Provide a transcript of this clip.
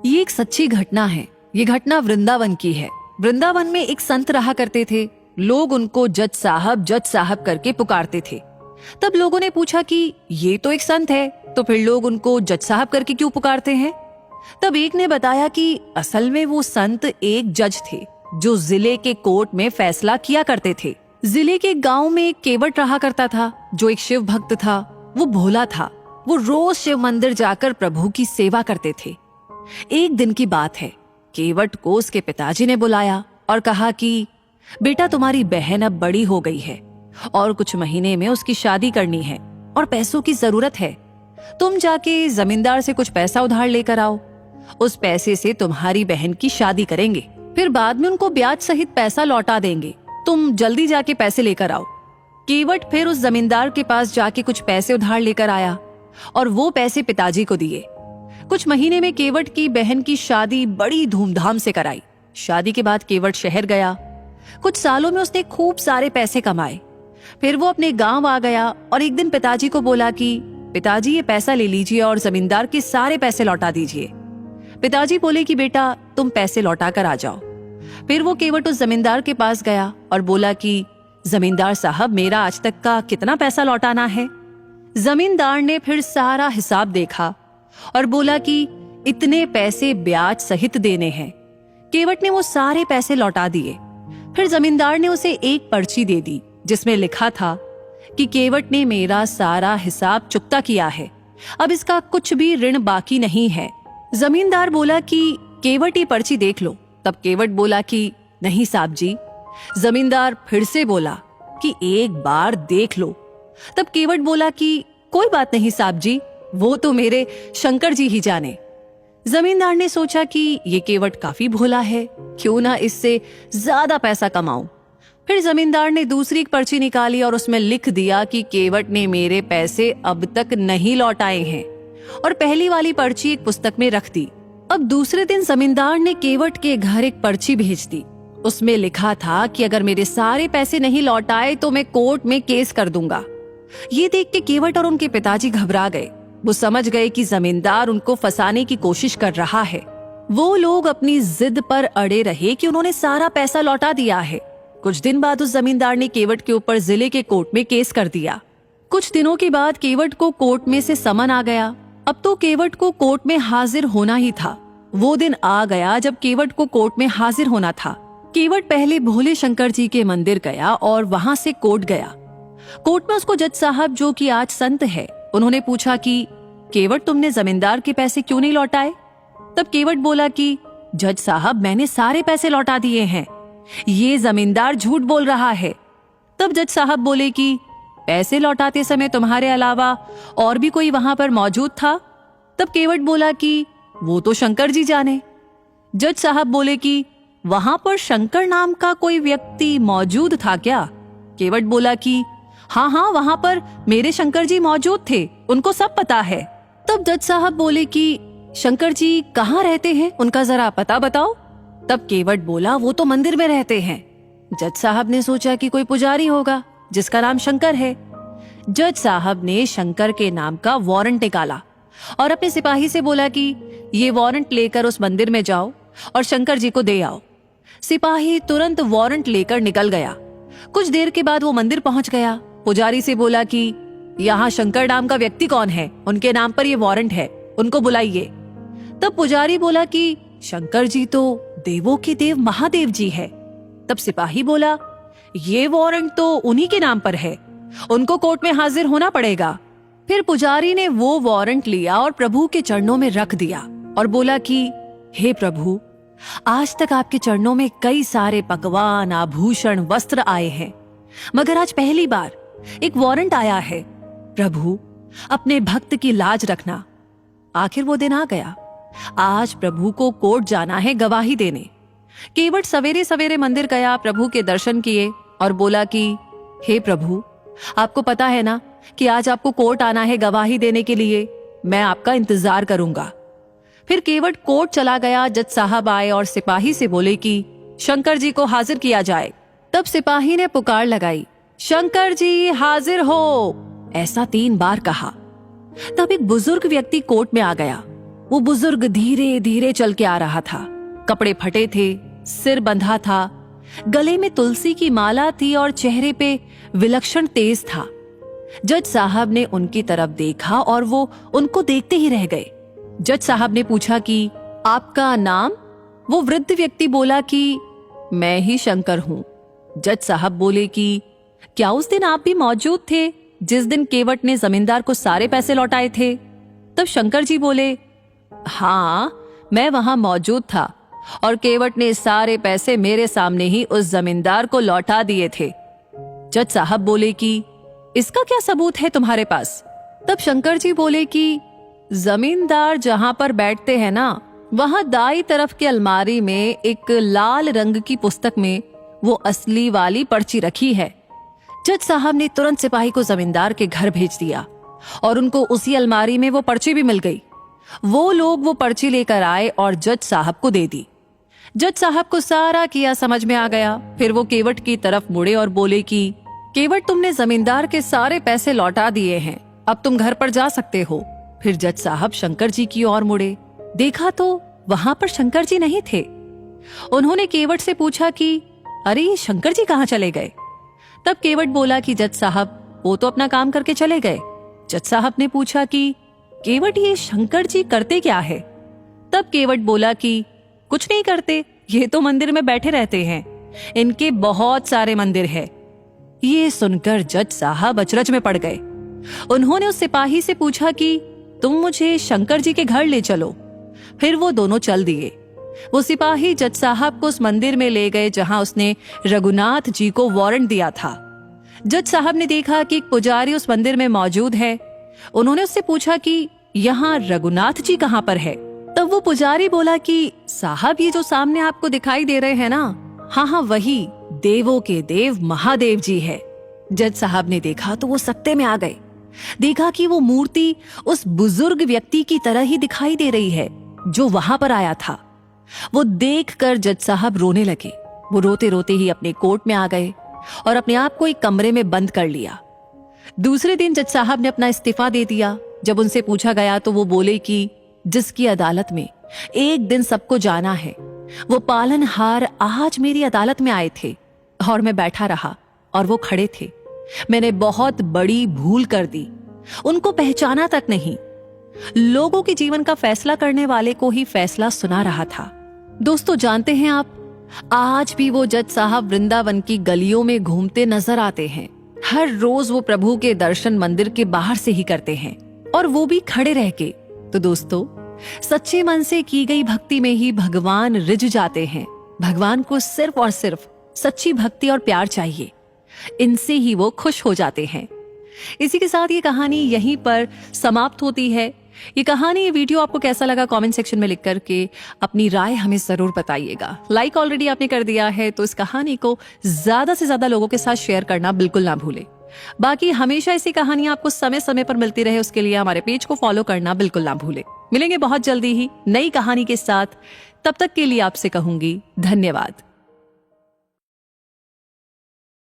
ये एक सच्ची घटना है। ये घटना वृंदावन की है। वृंदावन में एक संत रहा करते थे। लोग उनको जज साहब करके पुकारते थे। तब लोगों ने पूछा कि ये तो एक संत है, तो फिर लोग उनको जज साहब करके क्यों पुकारते हैं? तब एक ने बताया कि असल में वो संत एक जज थे जो जिले के कोर्ट में फैसला किया करते थे। जिले के गांव में एक केवट रहा करता था जो एक शिव भक्त था। वो भोला था। वो रोज शिव मंदिर जाकर प्रभु की सेवा करते थे। एक दिन की बात है, केवट को उसके पिताजी ने बुलाया और कहा कि बेटा, तुम्हारी बहन अब बड़ी हो गई है और कुछ महीने में उसकी शादी करनी है और पैसों की जरूरत है। तुम जाके जमींदार से कुछ पैसा उधार लेकर आओ। उस पैसे से तुम्हारी बहन की शादी करेंगे, फिर बाद में उनको ब्याज सहित पैसा लौटा देंगे। तुम जल्दी जाके पैसे लेकर आओ। केवट फिर उस जमींदार के पास जाके कुछ पैसे उधार लेकर आया और वो पैसे पिताजी को दिए। कुछ महीने में केवट की बहन की शादी बड़ी धूमधाम से कराई। शादी के बाद केवट शहर गया। कुछ सालों में उसने खूब सारे पैसे कमाए। फिर वो अपने गांव आ गया और एक दिन पिताजी को बोला कि पिताजी, ये पैसा ले लीजिए और जमींदार के सारे पैसे लौटा दीजिए। पिताजी बोले कि बेटा, तुम पैसे लौटा कर आ जाओ। फिर वो केवट उस जमींदार के पास गया और बोला कि जमींदार साहब, मेरा आज तक का कितना पैसा लौटाना है? जमींदार ने फिर सारा हिसाब देखा और बोला कि इतने पैसे ब्याज सहित देने हैं। केवट ने वो सारे पैसे लौटा दिए। फिर जमींदार ने उसे एक पर्ची दे दी जिसमें लिखा था कि केवट ने मेरा सारा हिसाब चुकता किया है, अब इसका कुछ भी ऋण बाकी नहीं है। जमींदार बोला कि केवट, ये पर्ची देख लो। तब केवट बोला कि नहीं साहब जी। जमींदार फिर से बोला कि एक बार देख लो। तब केवट बोला कि कोई बात नहीं साहब जी, वो तो मेरे शंकर जी ही जाने। जमींदार ने सोचा कि ये केवट काफी भोला है, क्यों ना इससे ज्यादा पैसा कमाऊं। फिर जमींदार ने दूसरी एक पर्ची निकाली और उसमें लिख दिया कि केवट ने मेरे पैसे अब तक नहीं लौटाए हैं, और पहली वाली पर्ची एक पुस्तक में रख दी। अब दूसरे दिन जमींदार ने केवट के घर एक पर्ची भेज दी। उसमें लिखा था कि अगर मेरे सारे पैसे नहीं लौटाए तो मैं कोर्ट में केस कर दूंगा। ये देख के केवट और उनके पिताजी घबरा गए। वो समझ गए कि जमींदार उनको फंसाने की कोशिश कर रहा है। वो लोग अपनी जिद पर अड़े रहे कि उन्होंने सारा पैसा लौटा दिया है। कुछ दिन बाद उस जमींदार ने केवट के ऊपर जिले के कोर्ट में केस कर दिया। कुछ दिनों के बाद केवट को कोर्ट में से समन आ गया। अब तो केवट को कोर्ट में हाजिर होना ही था। वो दिन आ गया जब केवट को कोर्ट में हाजिर होना था। केवट पहले भोले शंकर जी के मंदिर गया और वहां से कोर्ट गया। कोर्ट में उसको जज साहब, जो कि आज संत है, उन्होंने पूछा कि केवट, तुमने जमींदार के पैसे क्यों नहीं लौटाए? तब केवट बोला कि जज साहब, मैंने सारे पैसे लौटा दिए हैं, ये जमींदार झूठ बोल रहा है। तब जज साहब बोले कि पैसे लौटाते समय तुम्हारे अलावा और भी कोई वहां पर मौजूद था? तब केवट बोला कि वो तो शंकर जी जाने। जज साहब बोले कि वहां पर शंकर नाम का कोई व्यक्ति मौजूद था क्या? केवट बोला कि हाँ, वहां पर मेरे शंकर जी मौजूद थे, उनको सब पता है। तब जज साहब बोले कि शंकर जी कहाँ रहते हैं, उनका जरा पता बताओ। तब केवट बोला, वो तो मंदिर में रहते हैं। जज साहब ने सोचा कि कोई पुजारी होगा जिसका नाम शंकर है। जज साहब ने शंकर के नाम का वारंट निकाला और अपने सिपाही से बोला कि ये वारंट लेकर उस मंदिर में जाओ और शंकर जी को दे आओ। सिपाही तुरंत वारंट लेकर निकल गया। कुछ देर के बाद वो मंदिर पहुंच गया। पुजारी से बोला कि यहाँ शंकर नाम का व्यक्ति कौन है, उनके नाम पर ये वारंट है, उनको बुलाइए। तब पुजारी बोला कि शंकर जी तो देवों के देव महादेव जी है। तब सिपाही बोला, ये वारंट तो उन्हीं के नाम पर है, उनको कोर्ट में हाजिर होना पड़ेगा। फिर पुजारी ने वो वारंट लिया और प्रभु के चरणों में रख दिया और बोला कि हे प्रभु, आज तक आपके चरणों में कई सारे पकवान, आभूषण, वस्त्र आए हैं, मगर आज पहली बार एक वारंट आया है। प्रभु, अपने भक्त की लाज रखना। आखिर वो दिन आ गया। आज प्रभु को कोर्ट जाना है गवाही देने। केवट सवेरे सवेरे मंदिर गया, प्रभु के दर्शन किए और बोला कि हे प्रभु, आपको पता है ना कि आज आपको कोर्ट आना है गवाही देने के लिए, मैं आपका इंतजार करूंगा। फिर केवट कोर्ट चला गया। जज साहब आए और सिपाही से बोले कि शंकर जी को हाजिर किया जाए। तब सिपाही ने पुकार लगाई, शंकर जी हाजिर हो, ऐसा 3 बार कहा। तब एक बुजुर्ग व्यक्ति कोर्ट में आ गया। वो बुजुर्ग धीरे धीरे चल के आ रहा था। कपड़े फटे थे, सिर बंधा था, गले में तुलसी की माला थी और चेहरे पे विलक्षण तेज था। जज साहब ने उनकी तरफ देखा और वो उनको देखते ही रह गए। जज साहब ने पूछा कि आपका नाम? वो वृद्ध व्यक्ति बोला कि मैं ही शंकर हूं। जज साहब बोले कि क्या उस दिन आप भी मौजूद थे जिस दिन केवट ने जमींदार को सारे पैसे लौटाए थे? तब शंकर जी बोले, हाँ, मैं वहां मौजूद था और केवट ने सारे पैसे मेरे सामने ही उस जमींदार को लौटा दिए थे। जज साहब बोले कि इसका क्या सबूत है तुम्हारे पास? तब शंकर जी बोले कि जमींदार जहां पर बैठते हैं ना, वहां दाई तरफ की अलमारी में एक लाल रंग की पुस्तक में वो असली वाली पर्ची रखी है। जज साहब ने तुरंत सिपाही को जमींदार के घर भेज दिया और उनको उसी अलमारी में वो पर्ची भी मिल गई। वो लोग वो पर्ची लेकर आए और जज साहब को दे दी। जज साहब को सारा किया समझ में आ गया। फिर वो केवट की तरफ मुड़े और बोले कि केवट, तुमने जमींदार के सारे पैसे लौटा दिए हैं, अब तुम घर पर जा सकते हो। फिर जज साहब शंकर जी की ओर मुड़े, देखा तो वहां पर शंकर जी नहीं थे। उन्होंने केवट से पूछा कि अरे ये शंकर जी कहाँ चले गए? तब केवट बोला कि जज साहब, वो तो अपना काम करके चले गए। जज साहब ने पूछा कि केवट, ये शंकर जी करते क्या है? तब केवट बोला कि कुछ नहीं करते, ये तो मंदिर में बैठे रहते हैं, इनके बहुत सारे मंदिर है। ये सुनकर जज साहब अचरज में पड़ गए। उन्होंने उस सिपाही से पूछा कि तुम मुझे शंकर जी के घर ले चलो। फिर वो दोनों चल दिए। वो सिपाही जज साहब को उस मंदिर में ले गए जहां उसने रघुनाथ जी को वारंट दिया था। जज साहब ने देखा कि एक पुजारी उस मंदिर में मौजूद है। उन्होंने उससे पूछा कि यहाँ रघुनाथ जी कहाँ पर है? तब वो पुजारी बोला कि साहब, ये जो सामने आपको दिखाई दे रहे हैं ना, हाँ वही देवों के देव महादेव जी है। जज साहब ने देखा तो वो सकते में आ गए। देखा कि वो मूर्ति उस बुजुर्ग व्यक्ति की तरह ही दिखाई दे रही है जो वहां पर आया था। वो देखकर जज साहब रोने लगे। वो रोते रोते ही अपने कोर्ट में आ गए और अपने आप को एक कमरे में बंद कर लिया। दूसरे दिन जज साहब ने अपना इस्तीफा दे दिया। जब उनसे पूछा गया तो वो बोले कि जिसकी अदालत में एक दिन सबको जाना है, वो पालनहार आज मेरी अदालत में आए थे और मैं बैठा रहा और वो खड़े थे। मैंने बहुत बड़ी भूल कर दी, उनको पहचाना तक नहीं। लोगों के जीवन का फैसला करने वाले को ही फैसला सुना रहा था। दोस्तों, जानते हैं आप, आज भी वो जज साहब वृंदावन की गलियों में घूमते नजर आते हैं। हर रोज वो प्रभु के दर्शन मंदिर के बाहर से ही करते हैं, और वो भी खड़े रह के। तो दोस्तों, सच्चे मन से की गई भक्ति में ही भगवान रिझ जाते हैं। भगवान को सिर्फ और सिर्फ सच्ची भक्ति और प्यार चाहिए, इनसे ही वो खुश हो जाते हैं। इसी के साथ ये कहानी यहीं पर समाप्त होती है। ये कहानी, ये वीडियो आपको कैसा लगा कमेंट सेक्शन में लिख करके अपनी राय हमें जरूर बताइएगा। लाइक ऑलरेडी आपने कर दिया है तो इस कहानी को ज्यादा से ज्यादा लोगों के साथ शेयर करना बिल्कुल ना भूले। बाकी हमेशा ऐसी कहानियां आपको समय समय पर मिलती रहे, उसके लिए हमारे पेज को फॉलो करना बिल्कुल ना भूले। मिलेंगे बहुत जल्दी ही नई कहानी के साथ। तब तक के लिए आपसे कहूंगी धन्यवाद।